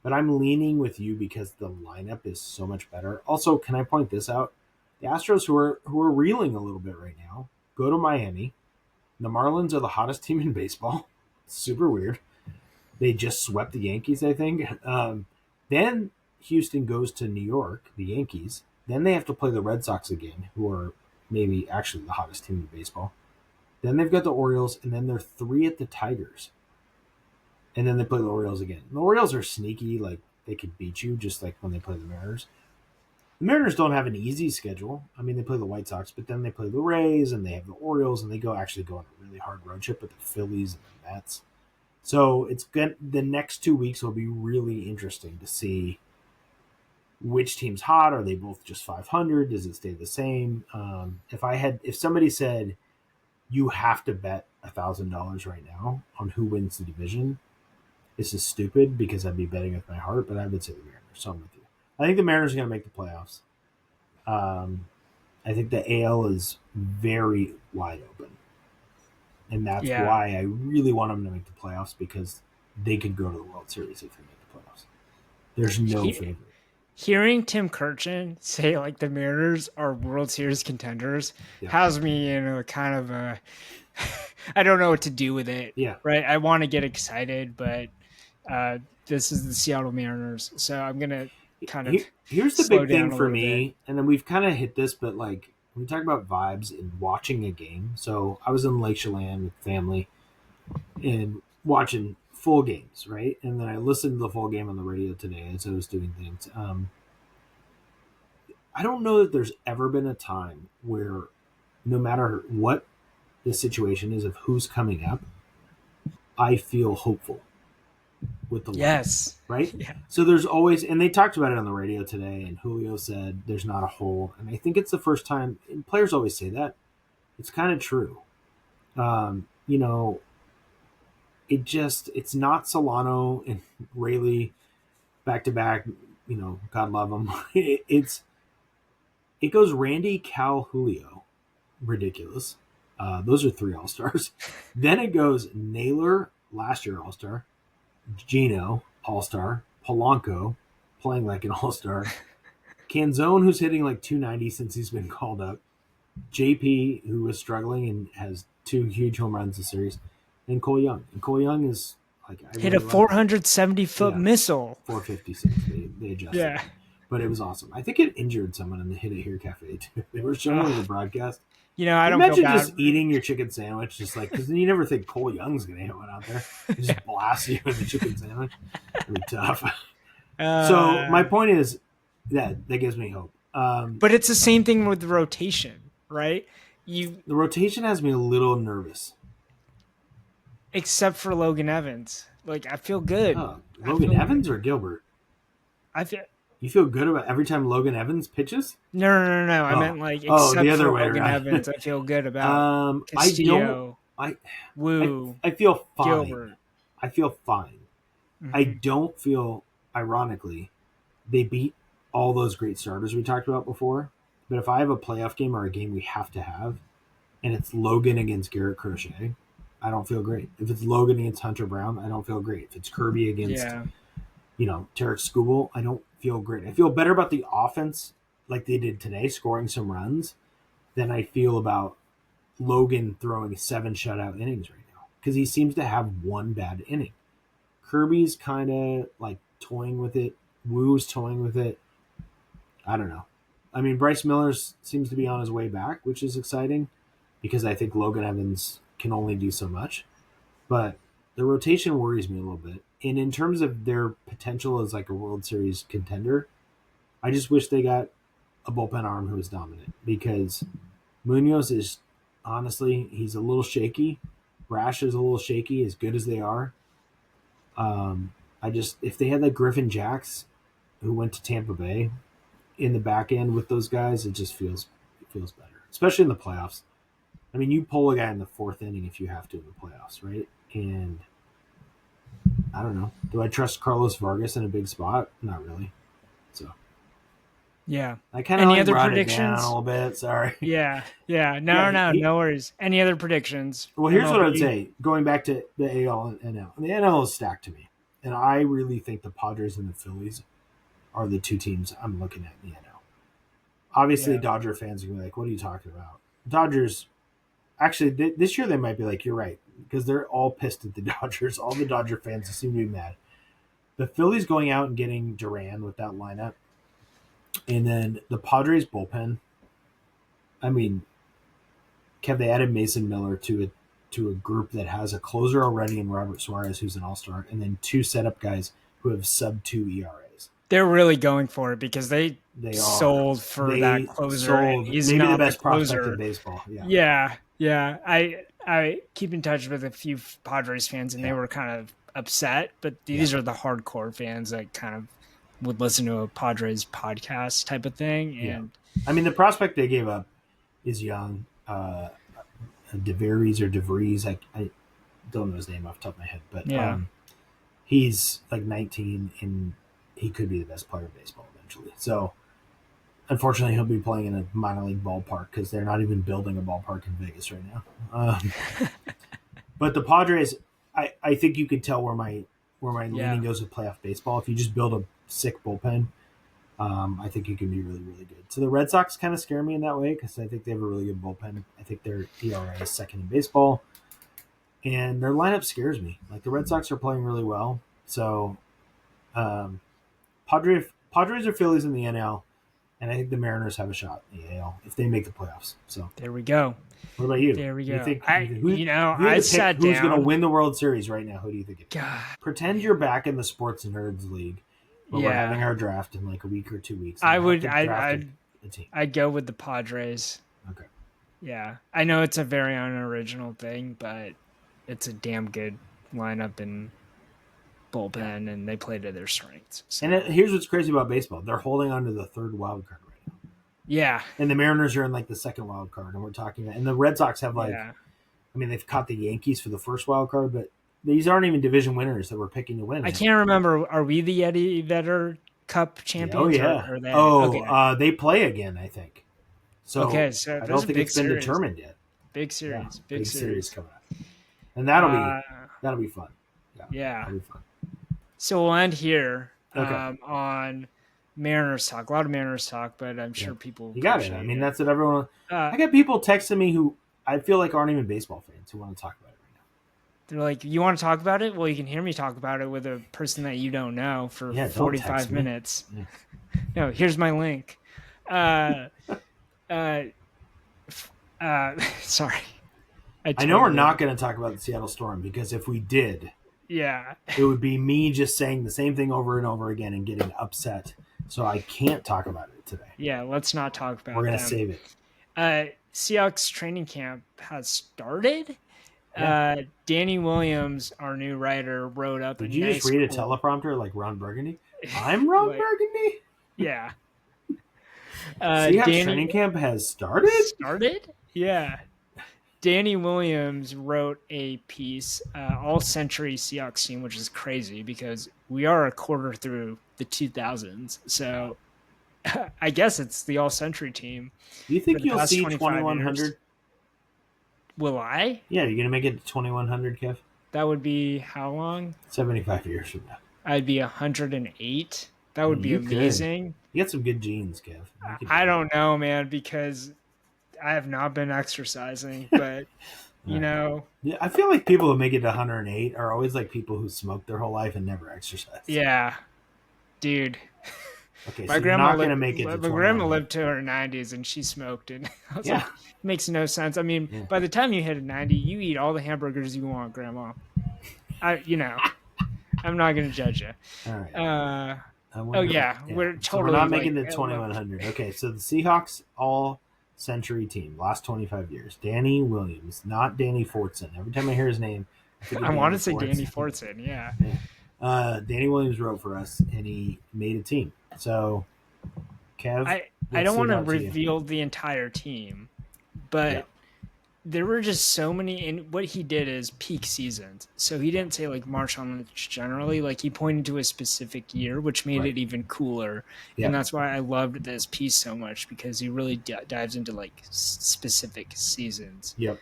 but I'm leaning with you because the lineup is so much better. Also, can I point this out? The Astros who are reeling a little bit right now go to Miami. The Marlins are the hottest team in baseball. It's super weird. They just swept the Yankees, I think. Then Houston goes to New York, the Yankees. Then they have to play the Red Sox again, who are maybe actually the hottest team in baseball. Then they've got the Orioles, and then they're 3 at the Tigers. And then they play the Orioles again. The Orioles are sneaky, like they could beat you, just like when they play the Mariners. The Mariners don't have an easy schedule. I mean, they play the White Sox, but then they play the Rays, and they have the Orioles, and they go on a really hard road trip with the Phillies and the Mets. So it's good. The next 2 weeks will be really interesting to see which team's hot. Are they both just 500? Does it stay the same? If somebody said you have to bet $1,000 right now on who wins the division, this is stupid because I'd be betting with my heart, but I would say the Mariners. So I'm with you. I think the Mariners are going to make the playoffs. I think the AL is very wide open. And that's why I really want them to make the playoffs because they could go to the World Series if they make the playoffs. There's no favorite. Hearing Tim Kurkjian say like the Mariners are World Series contenders has me in a kind of a I don't know what to do with it. Yeah. Right. I want to get excited, but this is the Seattle Mariners, so I'm gonna kind of. Here's the big thing for me, and then we've kind of hit this, but like we talk about vibes and watching a game. So I was in Lake Chelan with family and watching full games, right? And then I listened to the full game on the radio today as I was doing things. I don't know that there's ever been a time where no matter what the situation is of who's coming up, I feel hopeful with the yes line, right? Yeah. So there's always, and they talked about it on the radio today, and Julio said there's not a hole, and I think it's the first time, and players always say that. It's kind of true. It's not Solano and Rayleigh back to back, God love them. It goes Randy, Cal, Julio. Ridiculous. Those are 3 All-Stars. Then it goes Naylor, last year All-Star, Gino, All-Star, Polanco, playing like an All-Star, Canzone, who's hitting like 290 since he's been called up, JP, who was struggling and has 2 huge home runs this series, and Cole Young. And Cole Young is like hit a 470-foot missile. 456. They adjusted. Yeah. But it was awesome. I think it injured someone in the Hit It Here Cafe too. They were showing the broadcast. I don't imagine feel bad. just eating your chicken sandwich, just like because you never think Cole Young's gonna hit one out there. He just blast you with the chicken sandwich. It'd be tough. So my point is that gives me hope. But it's the same thing with the rotation, right? The rotation has me a little nervous. Except for Logan Evans. Like, I feel good. Logan Evans or Gilbert? You feel good about every time Logan Evans pitches? No. I meant like except the other for way Logan around. Evans, I feel good about Castillo. I Woo. I feel fine. Gilbert. I feel fine. Mm-hmm. I don't feel, ironically, they beat all those great starters we talked about before. But if I have a playoff game or a game we have to have, and it's Logan against Garrett Crochet, I don't feel great. If it's Logan against Hunter Brown, I don't feel great. If it's Kirby against, Tarek Skubal, I don't feel great. I feel better about the offense, like they did today, scoring some runs, than I feel about Logan throwing 7 shutout innings right now. Because he seems to have one bad inning. Kirby's kind of like toying with it. Woo's toying with it. I don't know. I mean, Bryce Miller seems to be on his way back, which is exciting because I think Logan Evans can only do so much. But the rotation worries me a little bit. And in terms of their potential as like a World Series contender, I just wish they got a bullpen arm who was dominant because Munoz is, honestly, he's a little shaky. Rash is a little shaky, as good as they are. If they had like Griffin Jacks, who went to Tampa Bay, in the back end with those guys, it feels better, especially in the playoffs. I mean, you pull a guy in the 4th inning if you have to in the playoffs, right? And I don't know. Do I trust Carlos Vargas in a big spot? Not really. So yeah, I kind of other brought predictions? It down a little bit. Sorry. Yeah. No worries. Any other predictions? Well, here's what I would say. Going back to the AL and NL, the NL is stacked to me, and I really think the Padres and the Phillies are the 2 teams I'm looking at in the NL. Obviously, Dodger fans are going to be like, what are you talking about? Dodgers, actually, this year they might be like, you're right, because they're all pissed at the Dodgers. All the Dodger fans seem to be mad. The Phillies going out and getting Duran with that lineup, and then the Padres bullpen, I mean, have they added Mason Miller to a group that has a closer already in Robert Suarez, who's an all-star, and then 2 setup guys who have sub-2 ERAs. They're really going for it because they sold for that closer. He's maybe not the best closer. prospect in baseball. Yeah. I keep in touch with a few Padres fans, and they were kind of upset. But these are the hardcore fans that kind of would listen to a Padres podcast type of thing. And I mean, the prospect they gave up is young. DeVries. I don't know his name off the top of my head, but he's like 19 and he could be the best player in baseball eventually. So, unfortunately, he'll be playing in a minor league ballpark because they're not even building a ballpark in Vegas right now. But the Padres, I think you could tell where my leaning goes with playoff baseball. If you just build a sick bullpen, I think you can be really, really good. So the Red Sox kind of scare me in that way because I think they have a really good bullpen. I think their ERA is 2nd in baseball, and their lineup scares me. Like the Red Sox are playing really well, so. Padres or Phillies in the NL, and I think the Mariners have a shot in the AL if they make the playoffs. So there we go. What about you? There we go. You think, I sat down. Who's going to win the World Series right now? Who do you think? God. Pretend you're back in the Sports Nerds League, but we're having our draft in like a week or 2 weeks. I'd go with the Padres. Okay. Yeah, I know it's a very unoriginal thing, but it's a damn good lineup and bullpen, and they play to their strengths. So. And here's what's crazy about baseball: they're holding on to the 3rd wild card right now. Yeah, and the Mariners are in like the 2nd wild card, and we're talking about. And the Red Sox have I mean, they've caught the Yankees for the 1st wild card, but these aren't even division winners that we're picking to win. I can't remember. Are we the Eddie Vedder Cup champions? They play again, I think. So okay, so I don't think it's been determined yet. Big series, big series coming up, and that'll be fun. Yeah. That'll be fun. So we'll end here on Mariners talk. A lot of Mariners talk, but I'm sure people. You got it. I mean, that's what everyone. I got people texting me who I feel like aren't even baseball fans who want to talk about it right now. They're like, "You want to talk about it? Well, you can hear me talk about it with a person that you don't know for 45 minutes." Yeah. No, here's my link. Sorry. I know we're not going to talk about the Seattle Storm because if we did, it would be me just saying the same thing over and over again and getting upset So I can't talk about it today. Yeah, let's not talk about. We're gonna them. save it. Seahawks training camp has started. Yeah. Danny Williams, our new writer, wrote up. Did a you nice just read a quote. teleprompter like Ron Burgundy? I'm Ron Burgundy. Yeah. Seahawks training camp has started? Started? Yeah. Danny Williams wrote a piece, all-century Seahawks team, which is crazy because we are a quarter through the 2000s. So I guess it's the all-century team. Do you think you'll see 2100? Will I? Yeah, you're going to make it to 2100, Kev? That would be how long? 75 years from now. I'd be 108. That would be amazing. You got some good genes, Kev. I don't know, man, because I have not been exercising, but you know. Yeah, I feel like people who make it to 108 are always like people who smoke their whole life and never exercise. Yeah, dude. Okay, my so grandma you're not going to make it to 2100. My grandma lived to her 90s and she smoked, and I was like, it makes no sense. I mean, by the time you hit 90, you eat all the hamburgers you want, Grandma. I'm not going to judge you. All right. We're totally. So we're not making it to 2100. Okay, so the Seahawks all-century team, last 25 years. Danny Williams, not Danny Fortson. Every time I hear his name, I want to say Danny Fortson. Yeah. Danny Williams wrote for us, and he made a team. So, Kev, I don't want to reveal the entire team, but there were just so many. And what he did is peak seasons. So he didn't say like Marshawn Lynch generally. Like he pointed to a specific year, which made it even cooler. And that's why I loved this piece so much, because he really dives into like specific seasons. Yep.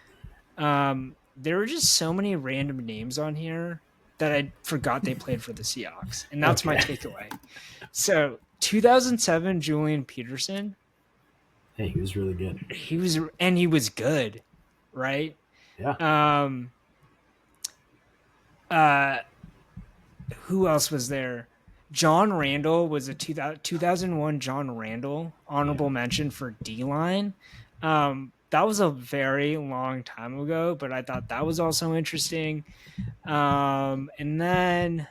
There were just so many random names on here that I forgot they played for the Seahawks. And that's my takeaway. So 2007, Julian Peterson. Hey, he was really good. He was good, right? Yeah. Who else was there? John Randall was a 2001 John Randall, honorable mention for D-line. That was a very long time ago, but I thought that was also interesting. And then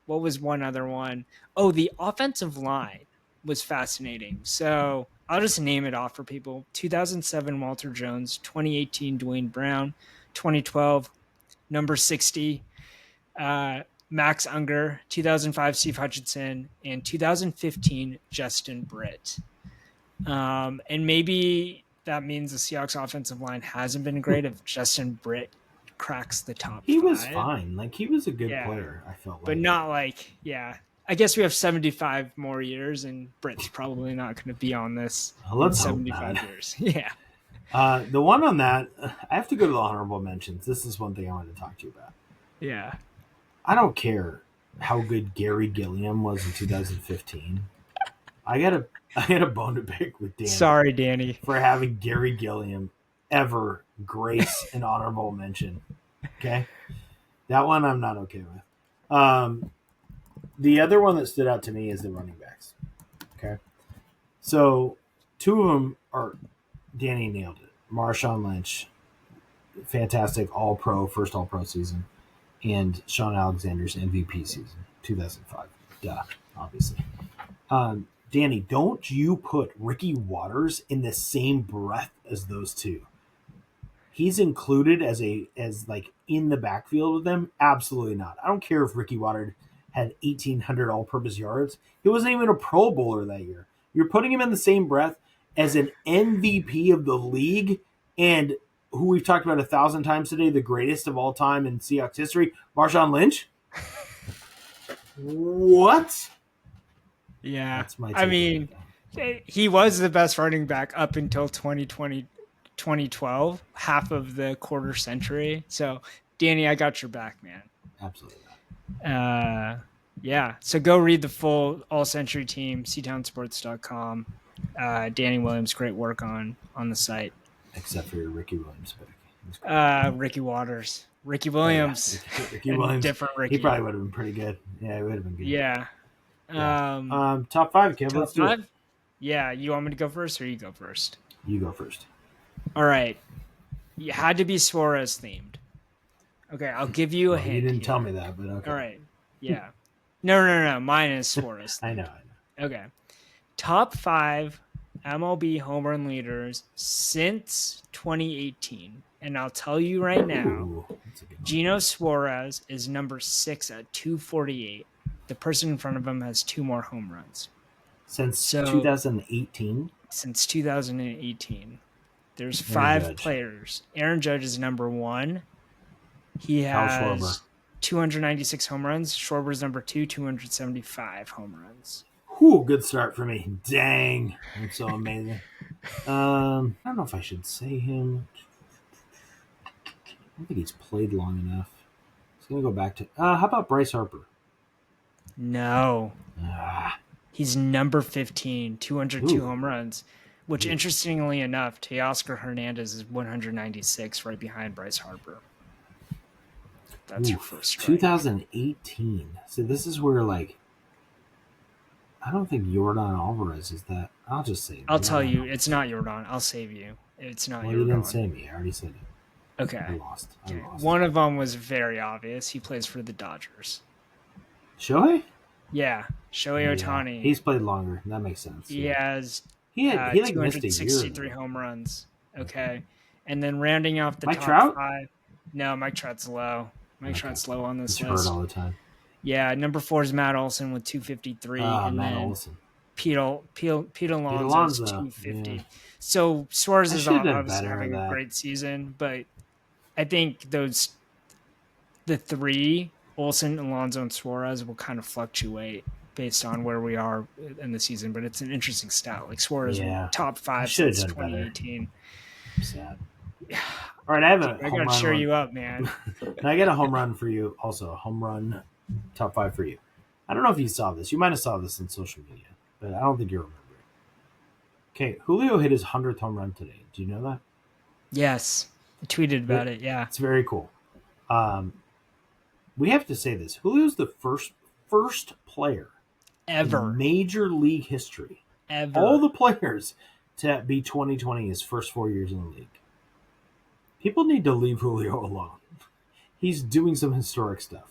what was one other one? Oh, the offensive line was fascinating. So I'll just name it off for people. 2007, Walter Jones. 2018, Dwayne Brown. 2012, number 60, Max Unger. 2005, Steve Hutchinson. And 2015, Justin Britt. And maybe that means the Seahawks offensive line hasn't been great if Justin Britt cracks the top He 5. was fine. Like, he was a good player, I felt like. But not like, I guess we have 75 more years, and Britt's probably not going to be on this in 75 years. Yeah. The one on that, I have to go to the honorable mentions. This is one thing I wanted to talk to you about. Yeah. I don't care how good Gary Gilliam was in 2015. I got a bone to pick with Danny. Sorry, Danny, for having Gary Gilliam ever grace an honorable mention. Okay, that one I'm not okay with. The other one that stood out to me is the running backs. Okay, so two of them are Danny nailed it. Marshawn Lynch, fantastic All-Pro, first All-Pro season, and Sean Alexander's MVP season, 2005. Duh, obviously. Danny, don't you put Ricky Waters in the same breath as those two. He's included as like in the backfield with them? Absolutely not. I don't care if Ricky Waters had 1,800 all-purpose yards. He wasn't even a Pro Bowler that year. You're putting him in the same breath as an MVP of the league and who we've talked about 1,000 times today, the greatest of all time in Seahawks history, Marshawn Lynch? What? Yeah, I mean, he was the best running back up until 2012, half of the quarter century. So, Danny, I got your back, man. Absolutely. Yeah, so go read the full all-century team, ctownsports.com. Danny Williams, great work on the site. Except for your Ricky Williams pick. Ricky Waters. Ricky Williams. Ricky Williams. Different Ricky. He probably would have been pretty good. Yeah, he would have been good. Yeah. Top 5, Kev. Let's do it. Yeah, you want me to go first or you go first? You go first. All right. You had to be Suarez themed. Okay, I'll give you a hint. You didn't tell me that, but okay. All right. Yeah. No. Mine is Suarez. I know. Okay. top 5 MLB home run leaders since 2018. And I'll tell you right now, Ooh, that's a good one. Eugenio Suarez is number 6 at 248. The person in front of him has 2 more home runs. Since So 2018? since 2018. There's Aaron 5 Judge. players. Aaron Judge is number 1. He Kyle has Schwarber. 296 home runs. Schwarber's number 2, 275 home runs. Whew, good start for me. Dang. That's so amazing. I don't know if I should say him. I don't think he's played long enough. He's going to go back to... how about Bryce Harper? No. Ah, He's number 15, 202 Ooh. home runs, which, Ooh. interestingly enough, Teoscar Hernandez is 196, right behind Bryce Harper. That's your first rank. 2018. So this is where, like... I don't think Yordan Alvarez is that. I'll just say it. I'll tell you, it's not Yordan. I'll save you. It's not Well, Yordan. you didn't say me. I already said it. Okay. I lost. One of them was very obvious. He plays for the Dodgers. Shohei? Yeah, Shohei Ohtani. He's played longer. That makes sense. He has he like missed a year. 263 home runs. Okay. And then rounding off the Mike top Trout? 5. No, Mike Trout's low. Mike Trout's low on this He's list. hurt all the time. Yeah, number 4 is Matt Olson with 253. And Matt then Olson. Pete Alonso is 250. Yeah. So Suarez is obviously having a great season, but I think the 3, Olson, Alonso, and Suarez, will kind of fluctuate based on where we are in the season. But it's an interesting stat. Like Suarez, top 5 since 2018. Sad. All right, I have I gotta cheer you up, man. And I get a home run for you. Also, a home run top 5 for you. I don't know if you saw this. You might have saw this on social media, but I don't think you remember it. Okay, Julio hit his 100th home run today. Do you know that? Yes, I tweeted about it. Yeah, it's very cool. We have to say this: Julio's the first player ever in Major League history, ever, all the players to be 2020 his first 4 years in the league. People need to leave Julio alone. He's doing some historic stuff.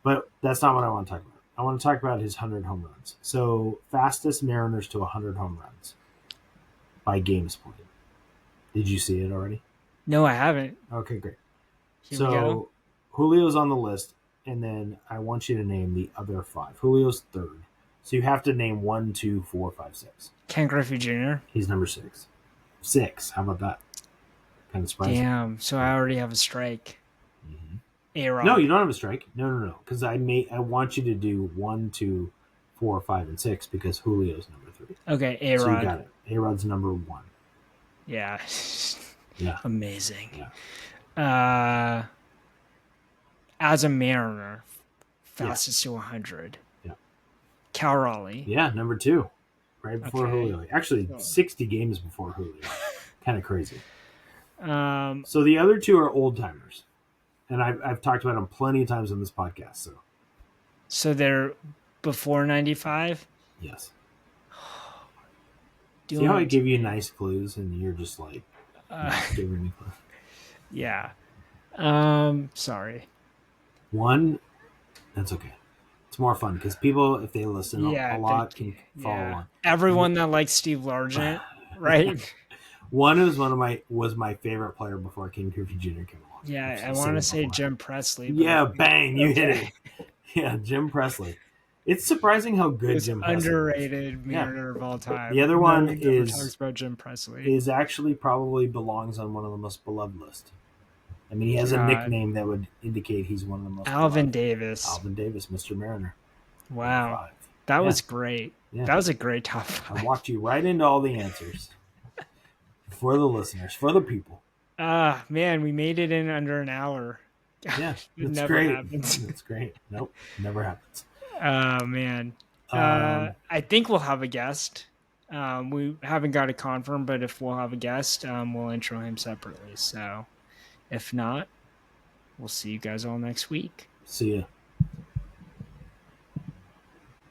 But that's not what I want to talk about. I want to talk about his 100 home runs. So, fastest Mariners to 100 home runs by games played. Did you see it already? No, I haven't. Okay, great. Here we go. Julio's on the list, and then I want you to name the other 5. Julio's 3rd. So you have to name 1, 2, 4, 5, 6. Ken Griffey Jr. He's number 6. 6. How about that? Kind of surprising. Damn. So I already have a strike. Mm-hmm. A-Rod. No, you don't have a strike. No. Because I want you to do 1, 2, 4, 5, and 6 because Julio's number 3. Okay, A-Rod. So you got it. A-Rod's number 1. Yeah. Yeah. Amazing. Yeah. As a Mariner, fastest to 100. Yeah. Cal Raleigh. Yeah, number 2. Right before Julio. Actually, 60 games before Julio. Kind of crazy. So the other 2 are old timers. And I've talked about them plenty of times on this podcast. So they're before 95? Yes. See how I give you nice clues and you're just like giving me clues? Yeah. Sorry. 1, that's okay. It's more fun because people, if they listen a lot, can follow along. Everyone that likes Steve Largent, right? 1 was my favorite player before King Griffey Jr. came along. Yeah, I want to say Jim Presley. Yeah, bang, you hit it. Yeah, Jim Presley. It's surprising how good Jim Presley is. Underrated Mariner of all time. The other one talks about Jim Presley. Is actually probably belongs on one of the most beloved list. I mean, he has a nickname that would indicate he's one of the most Alvin beloved. Davis. Alvin Davis, Mr. Mariner. Wow. That was great. Yeah. That was a great top 5. I walked you right into all the answers. For the listeners, for the people. Man, we made it in under an hour. Yeah, it never happens. That's great. Nope, never happens. Man. I think we'll have a guest. We haven't got it confirmed, but if we'll have a guest, we'll intro him separately. So if not, we'll see you guys all next week. See ya.